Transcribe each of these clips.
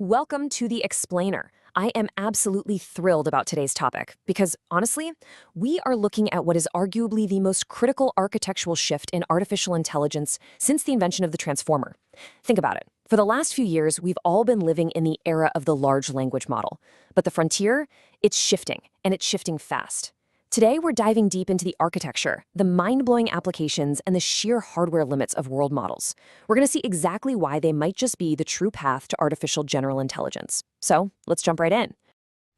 Welcome to the Explainer. I am absolutely thrilled about today's topic because, honestly, we are looking at what is arguably the most critical architectural shift in artificial intelligence since the invention of the transformer. Think about it. For the last few years, we've all been living in the era of the large language model. But the frontier, it's shifting, and it's shifting fast. Today, we're diving deep into the architecture, the mind-blowing applications, and the sheer hardware limits of world models. We're going to see exactly why they might just be the true path to artificial general intelligence. So, let's jump right in.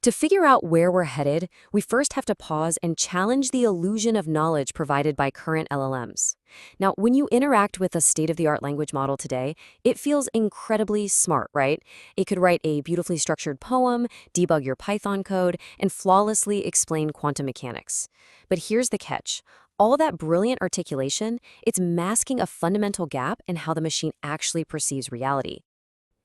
To figure out where we're headed, we first have to pause and challenge the illusion of knowledge provided by current LLMs. Now, when you interact with a state-of-the-art language model today, it feels incredibly smart, right? It could write a beautifully structured poem, debug your Python code, and flawlessly explain quantum mechanics. But here's the catch. All that brilliant articulation, it's masking a fundamental gap in how the machine actually perceives reality.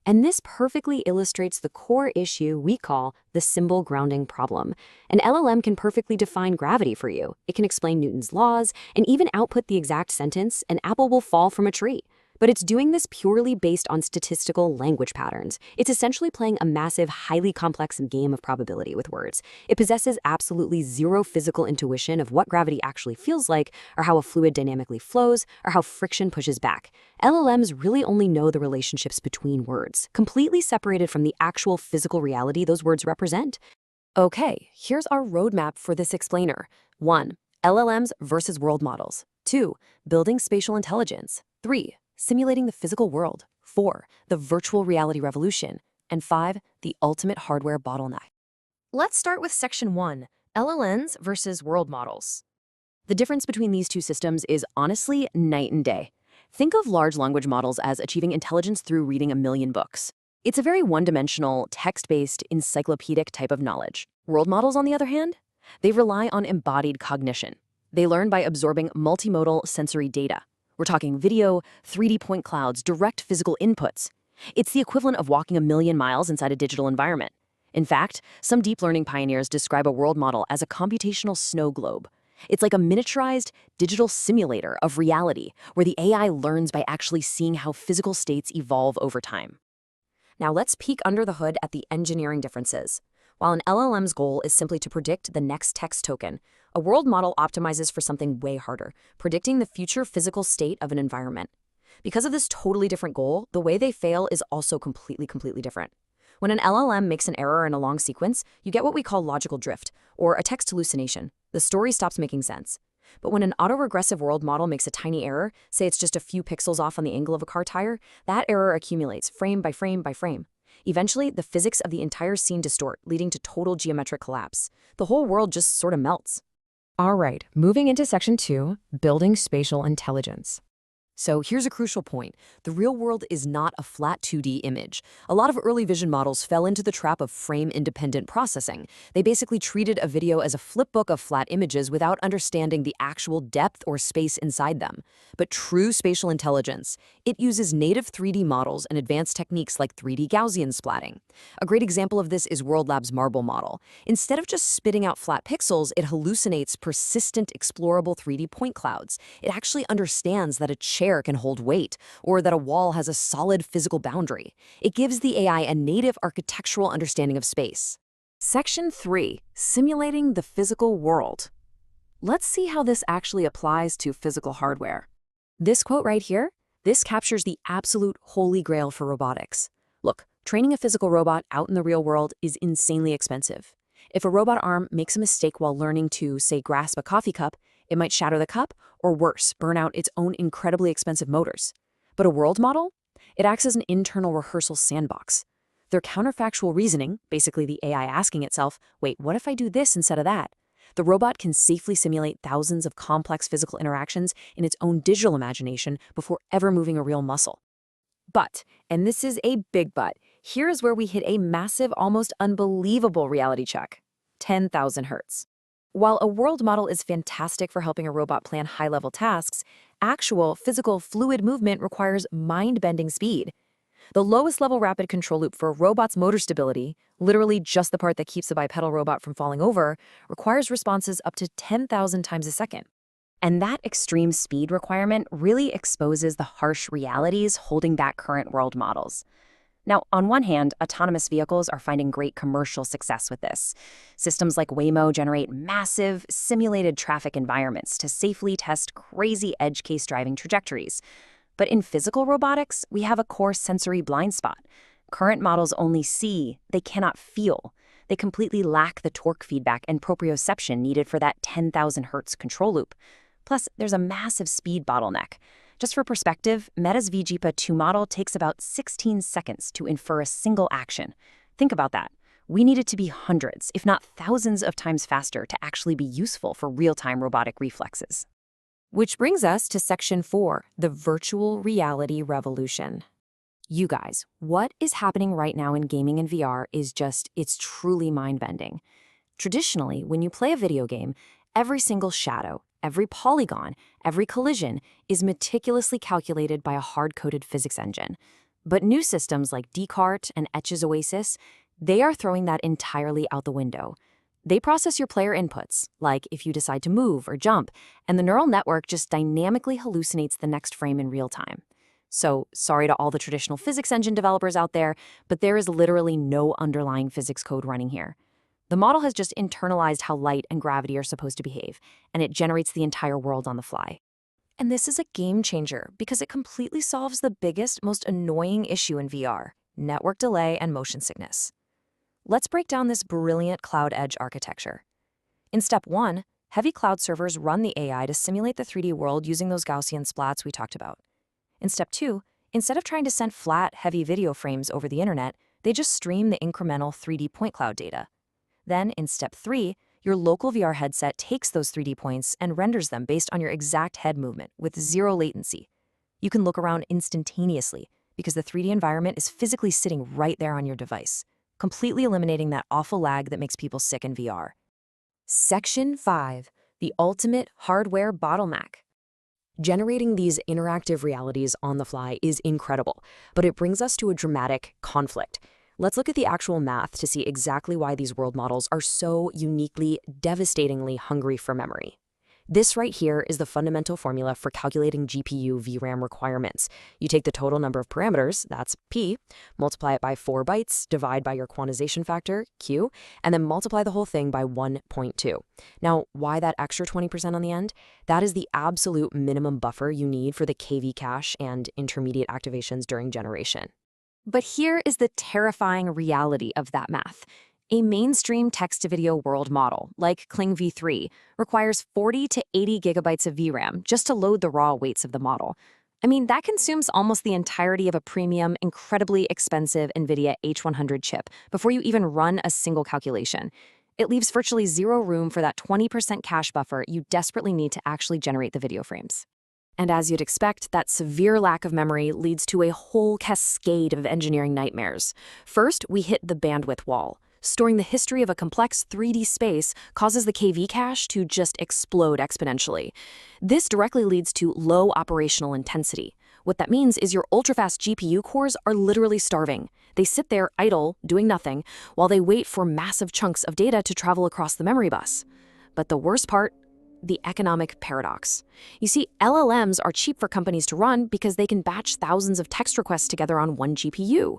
And this perfectly illustrates the core issue we call the symbol grounding problem. An LLM can perfectly define gravity for you. It can explain Newton's laws and even output the exact sentence, an apple will fall from a tree. But it's doing this purely based on statistical language patterns. It's essentially playing a massive, highly complex game of probability with words. It possesses absolutely zero physical intuition of what gravity actually feels like, or how a fluid dynamically flows, or how friction pushes back. LLMs really only know the relationships between words, completely separated from the actual physical reality those words represent. Okay, here's our roadmap for this explainer. 1. LLMs versus world models. 2. Building spatial intelligence. 3. Simulating the physical world. 4. The virtual reality revolution. And 5. The ultimate hardware bottleneck. Let's start with section 1, LLMs versus world models. The difference between these two systems is honestly night and day. Think of large language models as achieving intelligence through reading a million books. It's a very one-dimensional, text-based, encyclopedic type of knowledge. World models, on the other hand, they rely on embodied cognition. They learn by absorbing multimodal sensory data. We're talking video, 3D point clouds, direct physical inputs. It's the equivalent of walking a million miles inside a digital environment. In fact, some deep learning pioneers describe a world model as a computational snow globe. It's like a miniaturized digital simulator of reality where the AI learns by actually seeing how physical states evolve over time. Now let's peek under the hood at the engineering differences. While an LLM's goal is simply to predict the next text token, a world model optimizes for something way harder, predicting the future physical state of an environment. Because of this totally different goal, the way they fail is also completely different. When an LLM makes an error in a long sequence, you get what we call logical drift, or a text hallucination. The story stops making sense. But when an autoregressive world model makes a tiny error, say it's just a few pixels off on the angle of a car tire, that error accumulates frame by frame by frame. Eventually, the physics of the entire scene distort, leading to total geometric collapse. The whole world just sort of melts. All right, moving into section 2, building spatial intelligence. So here's a crucial point. The real world is not a flat 2D image. A lot of early vision models fell into the trap of frame-independent processing. They basically treated a video as a flipbook of flat images without understanding the actual depth or space inside them. But true spatial intelligence, it uses native 3D models and advanced techniques like 3D Gaussian splatting. A great example of this is WorldLab's Marble model. Instead of just spitting out flat pixels, it hallucinates persistent, explorable 3D point clouds. It actually understands that a chair can hold weight, or that a wall has a solid physical boundary. It gives the AI a native architectural understanding of space. Section 3, simulating the physical world. Let's see how this actually applies to physical hardware. This quote right here, this captures the absolute holy grail for robotics. Look, training a physical robot out in the real world is insanely expensive. If a robot arm makes a mistake while learning to, say, grasp a coffee cup, it might shatter the cup, or worse, burn out its own incredibly expensive motors. But a world model? It acts as an internal rehearsal sandbox. Their counterfactual reasoning, basically the AI asking itself, wait, what if I do this instead of that? The robot can safely simulate thousands of complex physical interactions in its own digital imagination before ever moving a real muscle. But, and this is a big but, here is where we hit a massive, almost unbelievable reality check. 10,000 hertz. While a world model is fantastic for helping a robot plan high-level tasks, actual physical fluid movement requires mind-bending speed. The lowest level rapid control loop for a robot's motor stability, literally just the part that keeps the bipedal robot from falling over, requires responses up to 10,000 times a second. And that extreme speed requirement really exposes the harsh realities holding back current world models. Now, on one hand, autonomous vehicles are finding great commercial success with this. Systems like Waymo generate massive, simulated traffic environments to safely test crazy edge case driving trajectories. But in physical robotics, we have a core sensory blind spot. Current models only see, they cannot feel. They completely lack the torque feedback and proprioception needed for that 10,000 hertz control loop. Plus, there's a massive speed bottleneck. Just for perspective, Meta's VGPA 2 model takes about 16 seconds to infer a single action. Think about that. We need it to be hundreds, if not thousands of times faster to actually be useful for real-time robotic reflexes. Which brings us to Section 4, the virtual reality revolution. You guys, what is happening right now in gaming and VR is it's truly mind-bending. Traditionally, when you play a video game, every single shadow, every polygon, every collision is meticulously calculated by a hard-coded physics engine. But new systems like Descartes and Etch's Oasis, they are throwing that entirely out the window. They process your player inputs, like if you decide to move or jump, and the neural network just dynamically hallucinates the next frame in real time. So, sorry to all the traditional physics engine developers out there, but there is literally no underlying physics code running here. The model has just internalized how light and gravity are supposed to behave, and it generates the entire world on the fly. And this is a game changer because it completely solves the biggest, most annoying issue in VR, network delay and motion sickness. Let's break down this brilliant cloud edge architecture. In step 1, heavy cloud servers run the AI to simulate the 3D world using those Gaussian splats we talked about. In step 2, instead of trying to send flat, heavy video frames over the internet, they just stream the incremental 3D point cloud data. Then, in step 3, your local VR headset takes those 3D points and renders them based on your exact head movement with zero latency. You can look around instantaneously because the 3D environment is physically sitting right there on your device, completely eliminating that awful lag that makes people sick in VR. Section 5, the ultimate hardware bottleneck. Generating these interactive realities on the fly is incredible, but it brings us to a dramatic conflict. Let's look at the actual math to see exactly why these world models are so uniquely, devastatingly hungry for memory. This right here is the fundamental formula for calculating GPU VRAM requirements. You take the total number of parameters, that's P, multiply it by 4 bytes, divide by your quantization factor, Q, and then multiply the whole thing by 1.2. Now, why that extra 20% on the end? That is the absolute minimum buffer you need for the KV cache and intermediate activations during generation. But here is the terrifying reality of that math. A mainstream text-to-video world model, like Kling v3, requires 40 to 80 gigabytes of VRAM just to load the raw weights of the model. I mean, that consumes almost the entirety of a premium, incredibly expensive NVIDIA H100 chip before you even run a single calculation. It leaves virtually zero room for that 20% cache buffer you desperately need to actually generate the video frames. And as you'd expect, that severe lack of memory leads to a whole cascade of engineering nightmares. First, we hit the bandwidth wall. Storing the history of a complex 3D space causes the KV cache to just explode exponentially. This directly leads to low operational intensity. What that means is your ultra-fast GPU cores are literally starving. They sit there idle, doing nothing, while they wait for massive chunks of data to travel across the memory bus. But the worst part? The economic paradox. You see, LLMs are cheap for companies to run because they can batch thousands of text requests together on one GPU.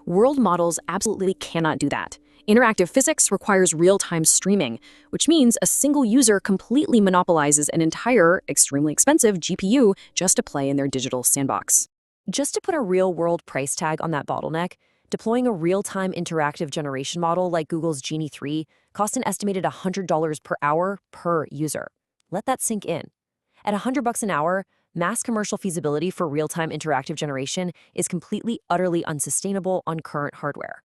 World models absolutely cannot do that. Interactive physics requires real-time streaming, which means a single user completely monopolizes an entire, extremely expensive GPU just to play in their digital sandbox. Just to put a real-world price tag on that bottleneck, deploying a real-time interactive generation model like Google's Genie 3 costs an estimated $100 per hour per user. Let that sink in. At $100 an hour, mass commercial feasibility for real-time interactive generation is completely, utterly unsustainable on current hardware.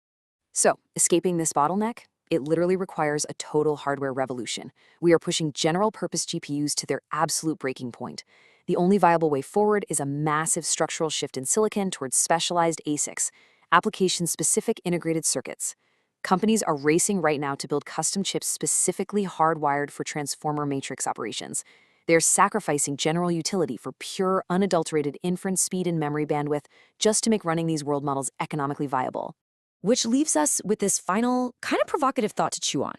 So, escaping this bottleneck, it literally requires a total hardware revolution. We are pushing general-purpose GPUs to their absolute breaking point. The only viable way forward is a massive structural shift in silicon towards specialized ASICs, application-specific integrated circuits. Companies are racing right now to build custom chips specifically hardwired for transformer matrix operations. They're sacrificing general utility for pure, unadulterated inference speed and memory bandwidth just to make running these world models economically viable. Which leaves us with this final, kind of provocative thought to chew on.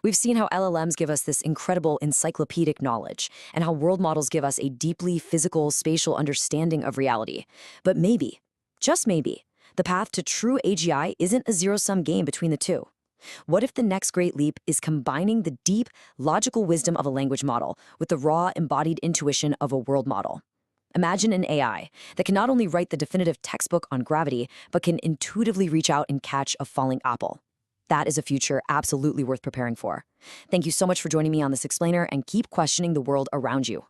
We've seen how LLMs give us this incredible encyclopedic knowledge, and how world models give us a deeply physical, spatial understanding of reality. But maybe, just maybe, The path to true AGI isn't a zero-sum game between the two. What if the next great leap is combining the deep, logical wisdom of a language model with the raw, embodied intuition of a world model? Imagine an AI that can not only write the definitive textbook on gravity, but can intuitively reach out and catch a falling apple. That is a future absolutely worth preparing for. Thank you so much for joining me on this explainer, and keep questioning the world around you.